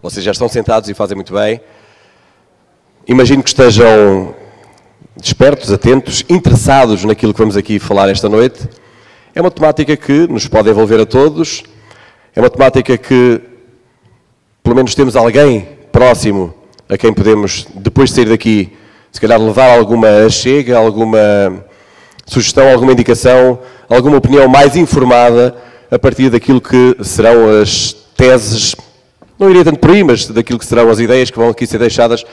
Vocês já estão sentados e fazem muito bem. Imagino que estejam despertos, atentos, interessados naquilo que vamos aqui falar esta noite. É uma temática que nos pode envolver a todos. É uma temática que, pelo menos, temos alguém próximo a quem podemos, depois de sair daqui, se calhar levar alguma chega, alguma sugestão, alguma indicação, alguma opinião mais informada a partir daquilo que serão as teses, não iria tanto por aí, mas daquilo que serão as ideias que vão aqui ser deixadas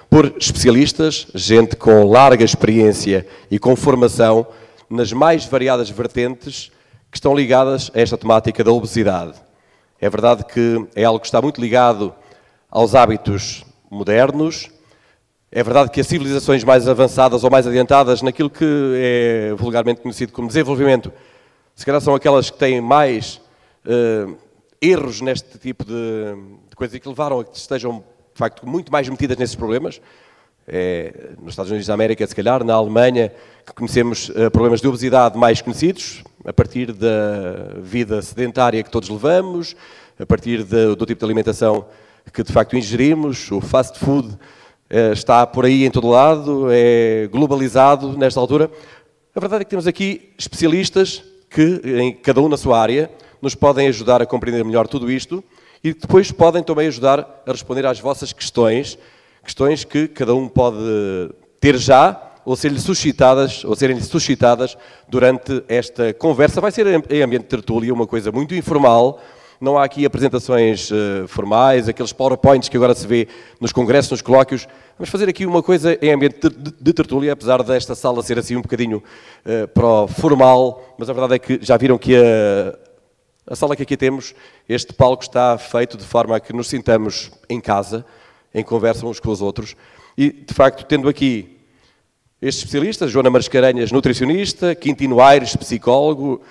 por especialistas, gente com larga experiência e com formação nas mais variadas vertentes que estão ligadas a esta temática da obesidade. É verdade que é algo que está muito ligado aos hábitos modernos. É verdade que as civilizações mais avançadas ou mais adiantadas naquilo que é vulgarmente conhecido como desenvolvimento, se calhar são aquelas que têm mais erros neste tipo de coisas e que levaram a que estejam, de facto, muito mais metidas nesses problemas. Nos Estados Unidos da América, se calhar, na Alemanha, que conhecemos problemas de obesidade mais conhecidos, a partir da vida sedentária que todos levamos, a partir do tipo de alimentação que, de facto, ingerimos, o fast food está por aí em todo lado, é globalizado nesta altura. A verdade é que temos aqui especialistas que, em cada um na sua área, nos podem ajudar a compreender melhor tudo isto e depois podem também ajudar a responder às vossas questões que cada um pode ter já ou serem-lhe suscitadas durante esta conversa. Vai ser em ambiente de tertúlia, uma coisa muito informal. Não há aqui apresentações formais, aqueles PowerPoints que agora se vê nos congressos, nos colóquios. Vamos fazer aqui uma coisa em ambiente de tertúlia, apesar desta sala ser assim um bocadinho formal, mas a verdade é que já viram que a sala que aqui temos, este palco está feito de forma a que nos sintamos em casa, em conversa uns com os outros. E, de facto, tendo aqui estes especialistas, Joana Mascarenhas, nutricionista, Quintino Aires, psicólogo,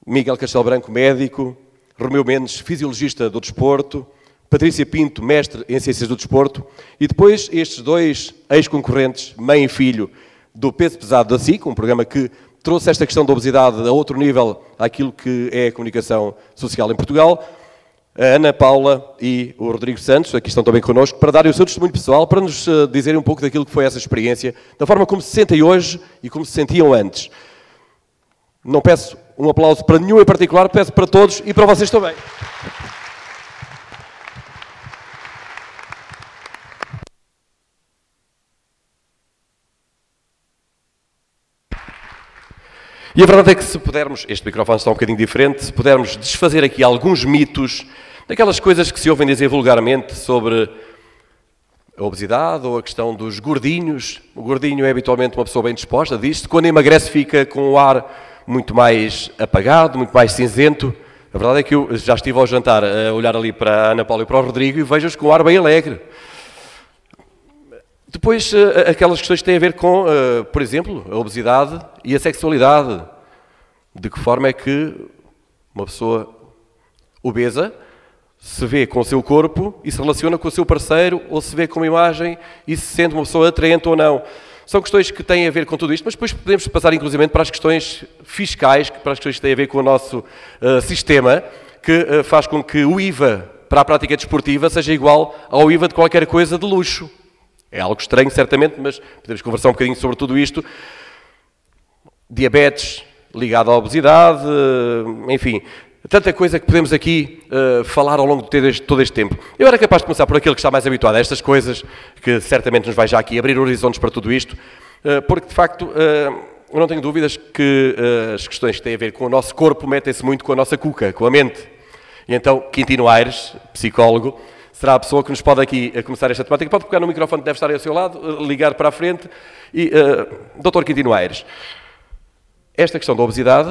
Miguel Castelo Branco, médico, Romeu Mendes, fisiologista do desporto, Patrícia Pinto, mestre em Ciências do Desporto, e depois estes dois ex-concorrentes, mãe e filho, do Peso Pesado da SIC, um programa que trouxe esta questão da obesidade a outro nível àquilo que é a comunicação social em Portugal, a Ana Paula e o Rodrigo Santos, aqui estão também connosco, para darem o seu testemunho pessoal, para nos dizerem um pouco daquilo que foi essa experiência, da forma como se sentem hoje e como se sentiam antes. Não peço um aplauso para nenhum em particular, peço para todos e para vocês também. E a verdade é que se pudermos, este microfone está um bocadinho diferente, se pudermos desfazer aqui alguns mitos, daquelas coisas que se ouvem dizer vulgarmente sobre a obesidade ou a questão dos gordinhos. O gordinho é habitualmente uma pessoa bem disposta, diz-se, quando emagrece fica com o ar muito mais apagado, muito mais cinzento. A verdade é que eu já estive ao jantar a olhar ali para a Ana Paula e para o Rodrigo e vejo-os com um ar bem alegre. Depois, aquelas questões que têm a ver com, por exemplo, a obesidade e a sexualidade. De que forma é que uma pessoa obesa se vê com o seu corpo e se relaciona com o seu parceiro, ou se vê com uma imagem e se sente uma pessoa atraente ou não. São questões que têm a ver com tudo isto, mas depois podemos passar inclusivamente para as questões fiscais, para as questões que têm a ver com o nosso sistema, que faz com que o IVA para a prática desportiva seja igual ao IVA de qualquer coisa de luxo. É algo estranho, certamente, mas podemos conversar um bocadinho sobre tudo isto. Diabetes ligado à obesidade, enfim, tanta coisa que podemos aqui falar ao longo de todo este tempo. Eu era capaz de começar por aquele que está mais habituado a estas coisas, que certamente nos vai já aqui abrir horizontes para tudo isto, porque, de facto, eu não tenho dúvidas que as questões que têm a ver com o nosso corpo metem-se muito com a nossa cuca, com a mente. E então, Quintino Aires, psicólogo, será a pessoa que nos pode aqui começar esta temática. Pode pegar no microfone que deve estar aí ao seu lado, ligar para a frente. E, Dr. Quintino Aires, esta questão da obesidade,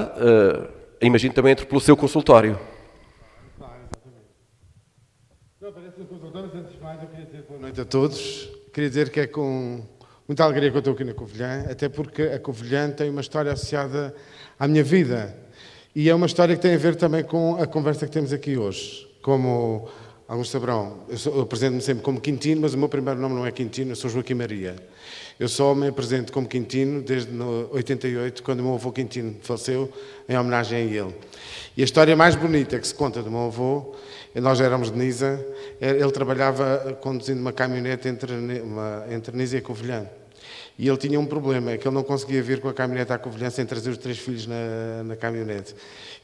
imagino também entra pelo seu consultório. Claro, exatamente. Não, parece um consultório, mas antes de mais eu queria dizer boa noite a todos. Queria dizer que é com muita alegria que eu estou aqui na Covilhã, até porque a Covilhã tem uma história associada à minha vida. E é uma história que tem a ver também com a conversa que temos aqui hoje. Como alguns saberão, eu apresento-me sempre como Quintino, mas o meu primeiro nome não é Quintino, eu sou Joaquim Maria. Eu só me apresento como Quintino desde 88, quando o meu avô Quintino faleceu, em homenagem a ele. E a história mais bonita que se conta do meu avô, nós éramos de Nisa, ele trabalhava conduzindo uma caminhonete entre Nisa e Covilhã. E ele tinha um problema, é que ele não conseguia vir com a caminhonete à Covilhã sem trazer os 3 filhos na caminhonete.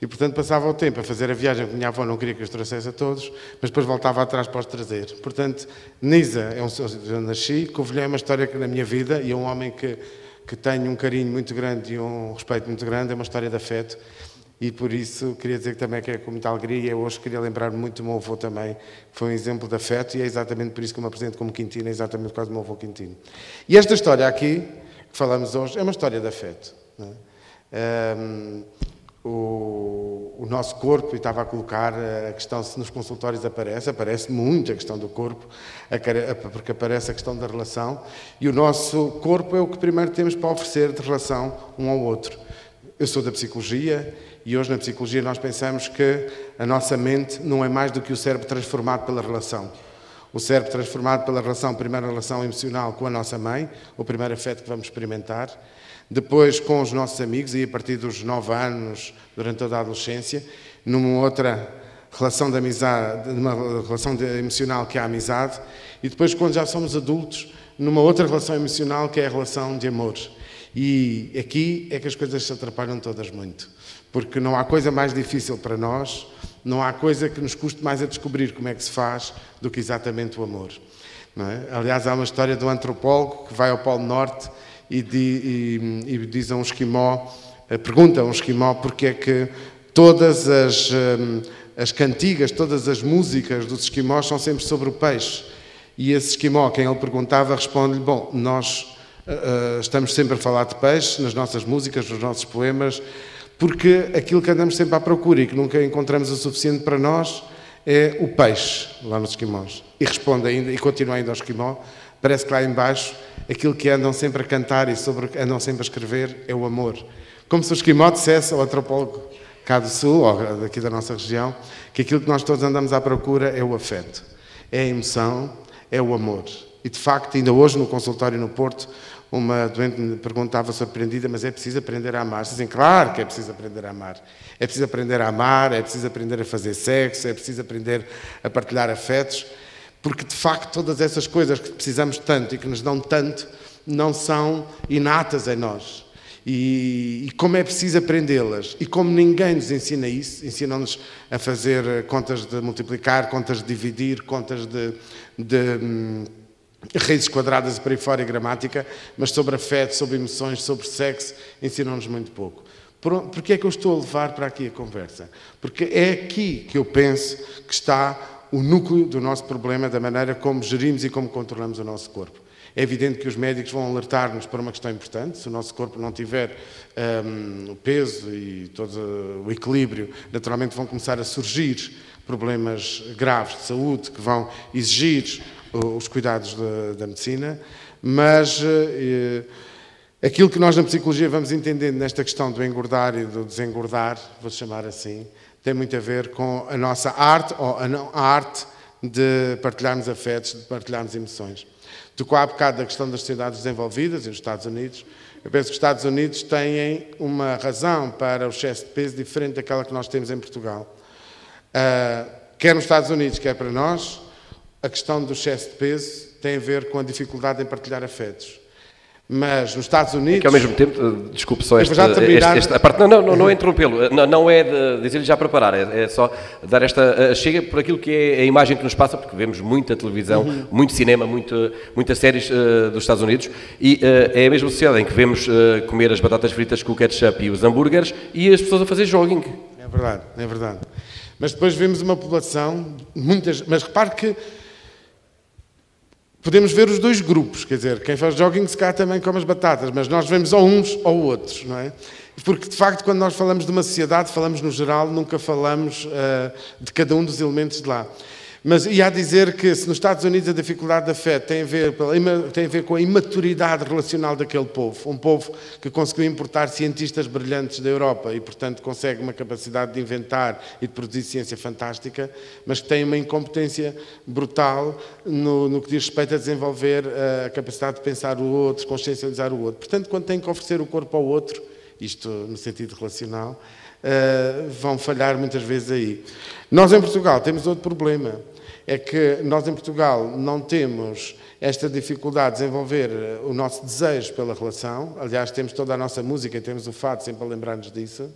E, portanto, passava o tempo a fazer a viagem, porque a minha avó não queria que os trouxesse a todos, mas depois voltava atrás para os trazer. Portanto, Nisa é onde eu nasci, Covilhã é uma história que na minha vida, e é um homem que tenho um carinho muito grande e um respeito muito grande, é uma história de afeto. E por isso queria dizer que também que é com muita alegria, e eu hoje queria lembrar-me muito do meu avô também, que foi um exemplo de afeto, e é exatamente por isso que eu me apresento como Quintino, é exatamente por causa do meu avô Quintino. E esta história aqui, que falamos hoje, é uma história de afeto. Não é? O nosso corpo, e estava a colocar a questão, se nos consultórios aparece muito a questão do corpo, porque aparece a questão da relação, e o nosso corpo é o que primeiro temos para oferecer de relação um ao outro. Eu sou da psicologia, e hoje na psicologia nós pensamos que a nossa mente não é mais do que o cérebro transformado pela relação. O cérebro transformado pela relação, primeiro a relação emocional com a nossa mãe, o primeiro afeto que vamos experimentar, depois com os nossos amigos, e a partir dos 9 anos, durante toda a adolescência, numa outra relação de amizade, numa relação emocional que é a amizade, e depois quando já somos adultos, numa outra relação emocional que é a relação de amor. E aqui é que as coisas se atrapalham todas muito, porque não há coisa mais difícil para nós, não há coisa que nos custe mais a descobrir como é que se faz do que exatamente o amor. Não é? Aliás, há uma história do antropólogo que vai ao Polo Norte e diz a um esquimó, pergunta a um esquimó porque é que todas as cantigas, todas as músicas dos esquimós são sempre sobre o peixe. E esse esquimó, a quem ele perguntava, responde-lhe, bom, nós estamos sempre a falar de peixe nas nossas músicas, nos nossos poemas, porque aquilo que andamos sempre à procura e que nunca encontramos o suficiente para nós é o peixe, lá nos esquimós. E responde ainda, e continua ainda ao esquimó, parece que lá embaixo aquilo que andam sempre a cantar e andam sempre a escrever é o amor. Como se o esquimó dissesse ao antropólogo cá do Sul, ou daqui da nossa região, que aquilo que nós todos andamos à procura é o afeto, é a emoção, é o amor. E de facto, ainda hoje no consultório no Porto, uma doente me perguntava, surpreendida, mas é preciso aprender a amar? Dizem, claro que é preciso aprender a amar. É preciso aprender a amar, é preciso aprender a fazer sexo, é preciso aprender a partilhar afetos, porque de facto todas essas coisas que precisamos tanto e que nos dão tanto, não são inatas em nós. E como é preciso aprendê-las, e como ninguém nos ensina isso, ensinam-nos a fazer contas de multiplicar, contas de dividir, contas de raízes quadradas e por aí fora e gramática, mas sobre afeto, sobre emoções, sobre sexo, ensinam-nos muito pouco. Porquê é que eu estou a levar para aqui a conversa? Porque é aqui que eu penso que está o núcleo do nosso problema, da maneira como gerimos e como controlamos o nosso corpo. É evidente que os médicos vão alertar-nos para uma questão importante. Se o nosso corpo não tiver o peso e todo o equilíbrio, naturalmente vão começar a surgir problemas graves de saúde que vão exigir os cuidados da medicina, mas aquilo que nós na psicologia vamos entendendo nesta questão do engordar e do desengordar, vou chamar assim, tem muito a ver com a nossa arte, ou a arte de partilharmos afetos, de partilharmos emoções. Tocou há bocado da questão das sociedades desenvolvidas e dos Estados Unidos. Eu penso que os Estados Unidos têm uma razão para o excesso de peso diferente daquela que nós temos em Portugal. Quer nos Estados Unidos, quer para nós, a questão do excesso de peso tem a ver com a dificuldade em partilhar afetos. Mas nos Estados Unidos... É que ao mesmo tempo, desculpe só esta parte, não é interrompê-lo, não é de dizer-lhe já para parar, é só dar esta chega por aquilo que é a imagem que nos passa, porque vemos muita televisão, muito cinema, muitas séries dos Estados Unidos, e é a mesma sociedade em que vemos comer as batatas fritas com o ketchup e os hambúrgueres e as pessoas a fazer jogging. É verdade, é verdade. Mas depois vemos uma população, mas repare que podemos ver os dois grupos, quer dizer, quem faz jogging se calhar também come as batatas, mas nós vemos ou uns ou outros, não é? Porque, de facto, quando nós falamos de uma sociedade, falamos no geral, nunca falamos de cada um dos elementos de lá. Mas ia a dizer que se nos Estados Unidos a dificuldade da fé tem a ver com a imaturidade relacional daquele povo, um povo que conseguiu importar cientistas brilhantes da Europa e, portanto, consegue uma capacidade de inventar e de produzir ciência fantástica, mas que tem uma incompetência brutal no que diz respeito a desenvolver a capacidade de pensar o outro, consciencializar o outro. Portanto, quando tem que oferecer o corpo ao outro, isto no sentido relacional, vão falhar muitas vezes aí. Nós em Portugal temos outro problema, é que nós em Portugal não temos esta dificuldade de desenvolver o nosso desejo pela relação, aliás temos toda a nossa música e temos o fado sempre a lembrar-nos disso,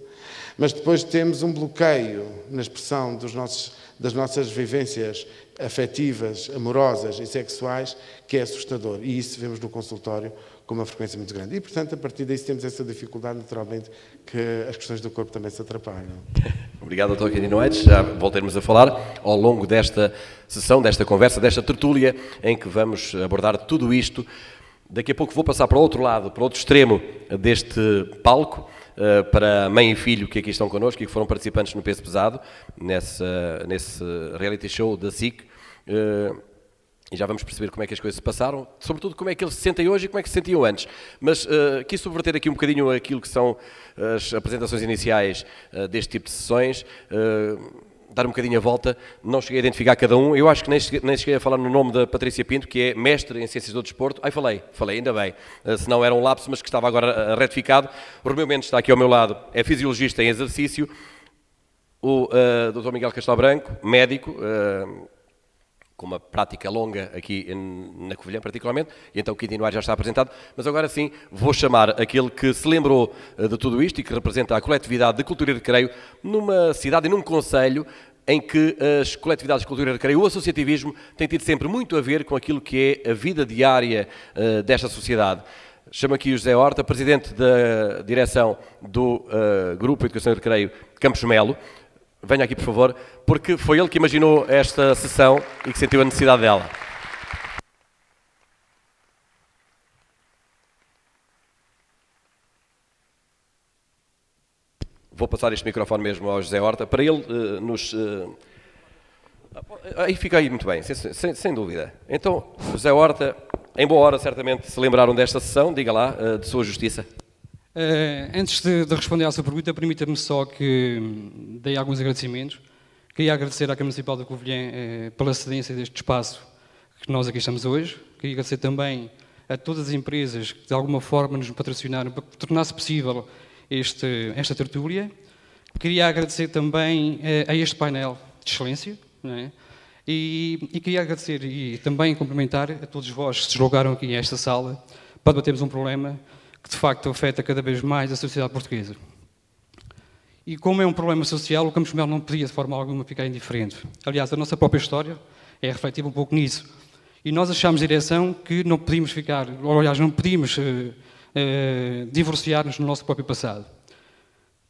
mas depois temos um bloqueio na expressão das nossas vivências afetivas, amorosas e sexuais, que é assustador, e isso vemos no consultório com uma frequência muito grande. E, portanto, a partir daí temos essa dificuldade, naturalmente, que as questões do corpo também se atrapalham. Obrigado, Dr. Quirino Edes. Já voltaremos a falar ao longo desta sessão, desta conversa, desta tertúlia, em que vamos abordar tudo isto. Daqui a pouco vou passar para o outro lado, para o outro extremo deste palco, para mãe e filho que aqui estão connosco e que foram participantes no Peso Pesado, nesse reality show da SIC. E já vamos perceber como é que as coisas se passaram, sobretudo como é que eles se sentem hoje e como é que se sentiam antes. Mas quis subverter aqui um bocadinho aquilo que são as apresentações iniciais deste tipo de sessões, dar um bocadinho a volta, não cheguei a identificar cada um. Eu acho que nem cheguei a falar no nome da Patrícia Pinto, que é mestre em Ciências do Desporto. Falei, ainda bem, se não era um lapso, mas que estava agora retificado. O Romeu Mendes está aqui ao meu lado, é fisiologista em exercício. O Dr. Miguel Castelo Branco, médico, com uma prática longa aqui na Covilhã particularmente, e então o Quintino Aires já está apresentado, mas agora sim vou chamar aquele que se lembrou de tudo isto e que representa a coletividade de cultura e recreio numa cidade e num concelho em que as coletividades de cultura e recreio, o associativismo, tem tido sempre muito a ver com aquilo que é a vida diária desta sociedade. Chamo aqui o José Horta, presidente da direção do Grupo Educação e Recreio Campos Melo. Venha aqui, por favor, porque foi ele que imaginou esta sessão e que sentiu a necessidade dela. Vou passar este microfone mesmo ao José Horta, para ele Aí fica aí muito bem, sem dúvida. Então, José Horta, em boa hora certamente se lembraram desta sessão, diga lá, de sua justiça. Antes de responder à sua pergunta, permita-me só que dei alguns agradecimentos. Queria agradecer à Câmara Municipal da Covilhã pela cedência deste espaço que nós aqui estamos hoje. Queria agradecer também a todas as empresas que de alguma forma nos patrocinaram para que tornasse possível esta tertúlia. Queria agradecer também a este painel de excelência, não é? E queria agradecer e também cumprimentar a todos vós que se deslocaram aqui a esta sala para debatermos um problema que de facto afeta cada vez mais a sociedade portuguesa. E como é um problema social, o Campos Melo não podia de forma alguma ficar indiferente. Aliás, a nossa própria história é refletiva um pouco nisso. E nós achámos, direção, que não podíamos ficar, ou aliás, não podíamos divorciar-nos do nosso próprio passado.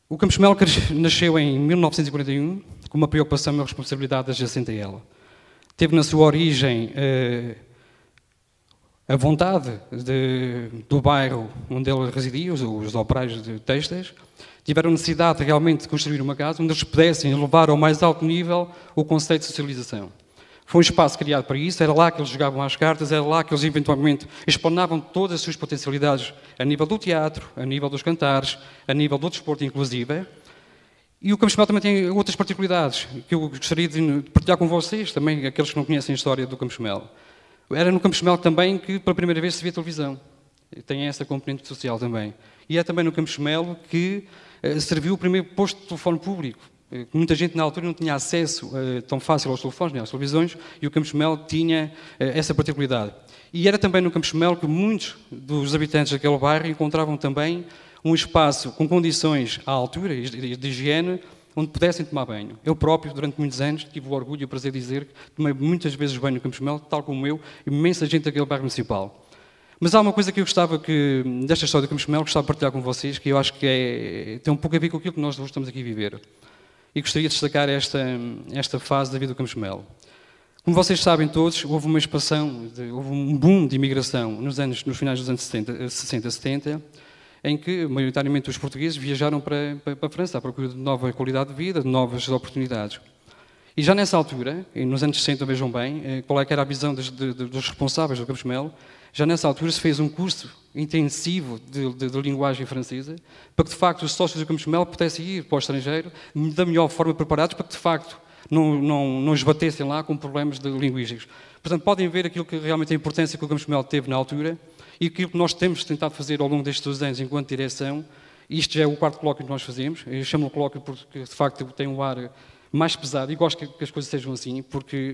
O Campos Melo nasceu em 1941 com uma preocupação e uma responsabilidade adjacente a ela. Teve na sua origem a vontade do bairro onde ele residia, os operários de têxteis, tiveram necessidade realmente de construir uma casa onde eles pudessem elevar ao mais alto nível o conceito de socialização. Foi um espaço criado para isso, era lá que eles jogavam às cartas, era lá que eles eventualmente explanavam todas as suas potencialidades a nível do teatro, a nível dos cantares, a nível do desporto inclusive. E o Campos Melo também tem outras particularidades que eu gostaria de partilhar com vocês, também aqueles que não conhecem a história do Campos Melo. Era no Campos Melo também que pela primeira vez se via televisão. Tem essa componente social também. E é também no Campos Melo que serviu o primeiro posto de telefone público. Muita gente na altura não tinha acesso tão fácil aos telefones, nem às televisões, e o Campos Melo tinha essa particularidade. E era também no Campos Melo que muitos dos habitantes daquele bairro encontravam também um espaço com condições à altura de higiene, onde pudessem tomar banho. Eu próprio, durante muitos anos, tive o orgulho e o prazer de dizer que tomei muitas vezes banho no Campos Melo, tal como eu, imensa gente daquele bairro municipal. Mas há uma coisa que eu gostava desta história do Campos Melo, gostava de partilhar com vocês, que eu acho que tem um pouco a ver com aquilo que nós estamos aqui a viver. E gostaria de destacar esta fase da vida do Campos Melo. Como vocês sabem todos, houve uma expansão, houve um boom de imigração nos finais dos anos 60, 70, em que, maioritariamente, os portugueses viajaram para a França à procura de nova qualidade de vida, de novas oportunidades. E já nessa altura, e nos anos 60, vejam bem, qual é que era a visão dos responsáveis do Campos Melo, já nessa altura se fez um curso intensivo de linguagem francesa, para que de facto os sócios do Campos Melo pudessem ir para o estrangeiro da melhor forma preparados, para que de facto não esbatessem lá com problemas linguísticos. Portanto, podem ver aquilo que realmente a importância que o Campos Melo teve na altura e aquilo que nós temos tentado fazer ao longo destes 2 anos enquanto direção. Isto já é o 4º colóquio que nós fazemos. Eu chamo-o colóquio porque de facto tem um ar mais pesado e gosto que as coisas sejam assim, porque